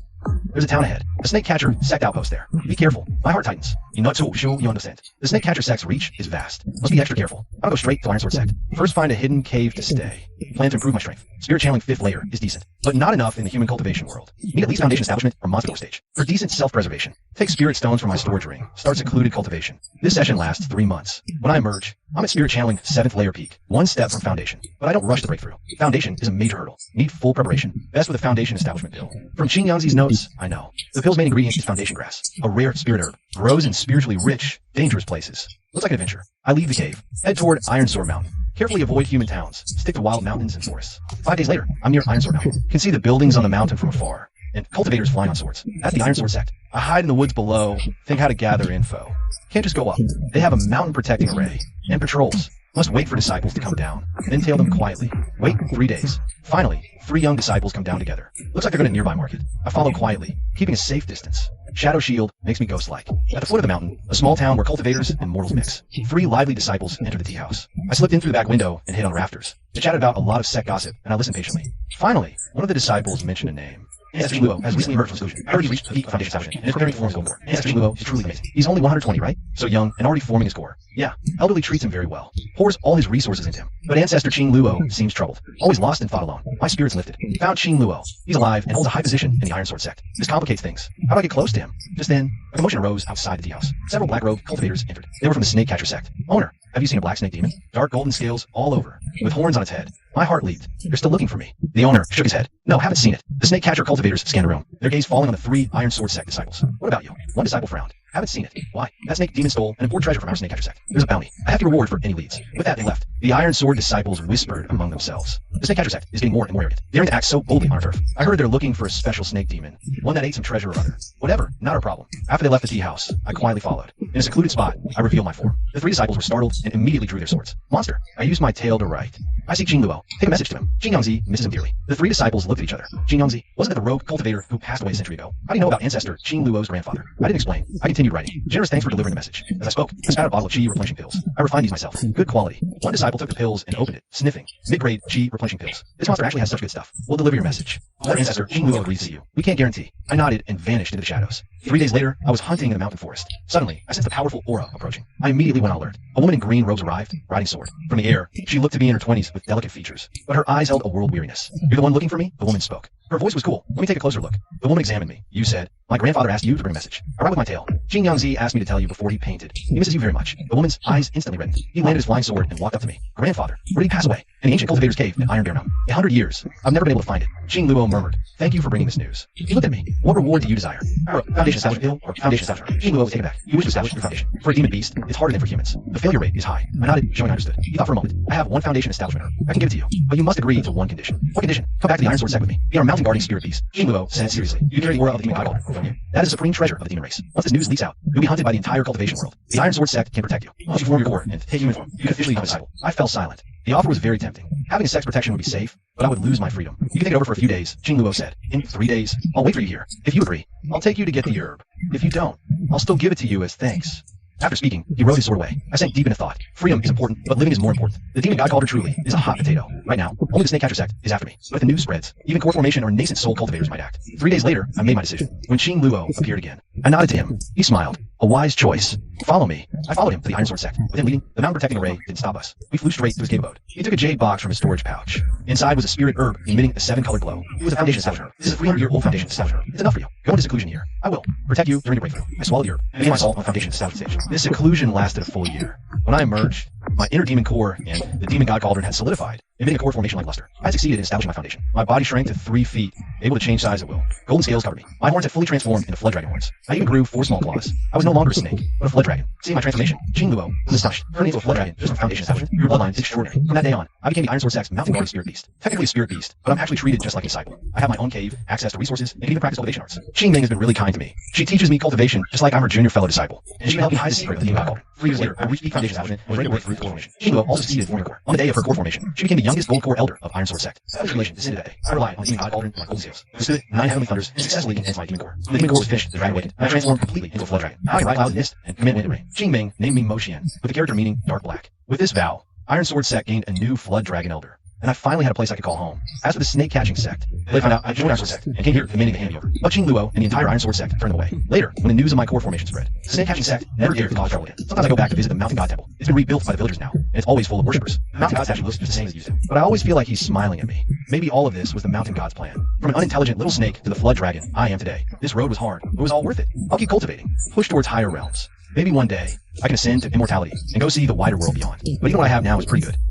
There's a town ahead. A snake catcher sect outpost there. Be careful. My heart tightens. You understand. The snake catcher sect's reach is vast. Must be extra careful. I'll go straight to Iron Sword Sect. First find a hidden cave to stay. Plan to improve my strength. Spirit channeling 5th layer is decent, but not enough in the human cultivation world. Need at least foundation establishment or monster stage. For decent self-preservation, take spirit stones from my storage ring. Start secluded cultivation. This session lasts 3 months. When I emerge, I'm at spirit channeling 7th layer peak. 1 step from foundation, but I don't rush the breakthrough. Foundation is a major hurdle. Need full preparation. Best with a foundation establishment pill. From Qin Yangzi's notes, I know. The pill's main ingredient is foundation grass, a rare spirit herb. Grows in spiritually rich, dangerous places. Looks like an adventure. I leave the cave, head toward Iron Sword Mountain. Carefully avoid human towns. Stick to wild mountains and forests. 5 days later, I'm near Iron Sword Mountain. Can see the buildings on the mountain from afar, and cultivators flying on swords. That's the Iron Sword Sect. I hide in the woods below, think how to gather info. Can't just go up. They have a mountain protecting array, and patrols. Must wait for disciples to come down, then tail them quietly. Wait 3 days. Finally, 3 young disciples come down together. Looks like they're going to nearby market. I follow quietly, keeping a safe distance. Shadow shield makes me ghost-like. At the foot of the mountain, a small town where cultivators and mortals mix. 3 lively disciples enter the tea house. I slipped in through the back window and hid on rafters. They chatted about a lot of sect gossip, and I listened patiently. Finally, one of the disciples mentioned a name. Ancestor Jing Luo has recently emerged from seclusion. I heard he reached the peak of foundation establishment and is preparing to form his golden core. Ancestor Jing Luo is truly amazing. He's only 120, right? So young and already forming his core. Yeah, elderly treats him very well. Pours all his resources into him. But Ancestor Qing Luo seems troubled. Always lost and fought alone. My spirits lifted. Found Qing Luo. He's alive and holds a high position in the Iron Sword sect. This complicates things. How do I get close to him? Just then, a commotion arose outside the tea house. Several black-robed cultivators entered. They were from the snake catcher sect. Owner, have you seen a black snake demon? Dark golden scales all over, with horns on its head. My heart leaped. They're still looking for me. The owner shook his head. No, haven't seen it. The snake catcher cultivators scanned the room, their gaze falling on the 3 Iron Sword sect disciples. What about you? One disciple frowned. Haven't seen it. Why? That snake demon stole an important treasure from our snake catcher sect. There's a bounty. A hefty reward for any leads. With that, they left. The Iron Sword disciples whispered among themselves. The snake catcher sect is getting more and more arrogant, daring to act so boldly on our turf. I heard they're looking for a special snake demon, one that ate some treasure or other. Whatever, not our problem. After they left the tea house, I quietly followed. In a secluded spot, I revealed my form. The 3 disciples were startled and immediately drew their swords. Monster, I used my tail to write. I seek Qing Luo. Take a message to him. Qing Yangzi misses him dearly. The 3 disciples looked at each other. Qing Yangzi, wasn't it the rogue cultivator who passed away a century ago? How do you know about ancestor Qing Luo's grandfather? I didn't explain. I continued writing. Generous thanks for delivering the message. As I spoke, I spat a bottle of qi replenishing pills. I refined these myself. Good quality. One disciple took the pills and opened it, sniffing. Mid-grade qi replenishing pills. This monster actually has such good stuff. We'll deliver your message. Our ancestor Qing Luo agrees to see you. We can't guarantee. I nodded and vanished into the shadows. 3 days later, I was hunting in the mountain forest. Suddenly, I sensed a powerful aura approaching. I immediately went on alert. A woman in green robes arrived, riding sword. From the air, she looked to be in her 20s with delicate features, but her eyes held a world weariness. You're the one looking for me? The woman spoke. Her voice was cool. Let me take a closer look. The woman examined me. You said, my grandfather asked you to bring a message. I ride with my tail. Qing Yangzi asked me to tell you before he painted. He misses you very much. The woman's eyes instantly reddened. He landed his flying sword and walked up to me. Grandfather, where did he pass away? In the ancient cultivator's cave at Iron Bear Mountain. 100 years. I've never been able to find it. Qing Luo murmured. Thank you for bringing this news. He looked at me. What reward do you desire? Foundation establishment hill or foundation establishment? Qing Luo, take it back. You wish to establish your foundation. For a demon beast, it's harder than for humans. The failure rate is high. I nodded, showing I understood. He thought for a moment. I have 1 foundation establishment herb. I can give it to you. But you must agree to 1 condition. What condition? Come back to the Iron Sword sect with me. Be our mountain guarding spirit beast. Qing Luo said seriously. You carry the aura of the demon god, don't you? That is the supreme treasure of the demon race. Once this news leaks out, you'll be hunted by the entire cultivation world. The Iron Sword sect can protect you. Once you form your core and take human form, you can officially become a disciple. I fell silent. The offer was very tempting. Having a sect's protection would be safe, but I would lose my freedom. You can take it over for a few days, Qing Luo said. In 3 days, I'll wait for you here. If you agree, I'll take you to get the herb. If you don't, I'll still give it to you as thanks. After speaking, he rode his sword away. I sank deep into thought. Freedom is important, but living is more important. The demon god calder truly is a hot potato. Right now, only the snake catcher sect is after me. But if the news spreads, even core formation or nascent soul cultivators might act. 3 days later, I made my decision. When Qing Luo appeared again, I nodded to him. He smiled. A wise choice. Follow me. I followed him to the Iron Sword sect. With him leading, the mountain protecting array didn't stop us. We flew straight to his cave abode. He took a jade box from his storage pouch. Inside was a spirit herb emitting a 7-colored glow. It was a foundation establishment herb. This is a 300-year-old foundation establishment herb. It's enough for you. Go into seclusion here. I will protect you during your breakthrough. I swallowed the herb and made my assault on foundation establishment stage. This seclusion lasted a full year. When I emerged, my inner demon core and the demon god cauldron had solidified, emitting a core formation like luster. I had succeeded in establishing my foundation. My body shrank to 3 feet, able to change size at will. Golden scales covered me. My horns had fully transformed into flood dragon horns. I even grew 4 small claws. I was no longer a snake, but a flood dragon. Seeing my transformation, Qing Luo was astonished. Turning into a flood dragon just from foundation establishment. Your bloodline is extraordinary. From that day on, I became the Iron Sword sect's mountain guarding spirit beast. Technically a spirit beast, but I'm actually treated just like a disciple. I have my own cave, access to resources, and can even practice cultivation arts. Qing Ming has been really kind to me. She teaches me cultivation just like I'm her junior fellow disciple. And she can help me hide the secret of the demon god cauldron. 3 years later, I reached peak foundation establishment and was ready to break through the core formation. Qing Luo also succeeded in forming a core. On the day of her core formation, she became the youngest gold core elder of Iron Sword sect. That relation descended that day. I relied on the demon god cauldron and my golden scales. I stood 9 heavenly thunders and successfully enhanced my demon core. When the demon core was finished, the dragon awakened, and I transformed completely into a flood dragon. Now I can ride clouds and mist and command wind and rain. Qing Ming named me Mo Xian, with the character meaning dark black. With this vow, Iron Sword sect gained a new flood dragon elder, and I finally had a place I could call home. As for the snake catching sect, they found out I joined Iron Sword sect and came here demanding to hand me over. But Qing Luo and the entire Iron Sword sect turned them away. Later, when the news of my core formation spread, the snake catching sect never dared to cause trouble again. Sometimes I go back to visit the Mountain God Temple. It's been rebuilt by the villagers now, and it's always full of worshippers. The Mountain God statue looks just the same as it used to, but I always feel like he's smiling at me. Maybe all of this was the Mountain God's plan. From an unintelligent little snake to the flood dragon I am today. This road was hard, but it was all worth it. I'll keep cultivating, push towards higher realms. Maybe one day, I can ascend to immortality and go see the wider world beyond. But even what I have now is pretty good.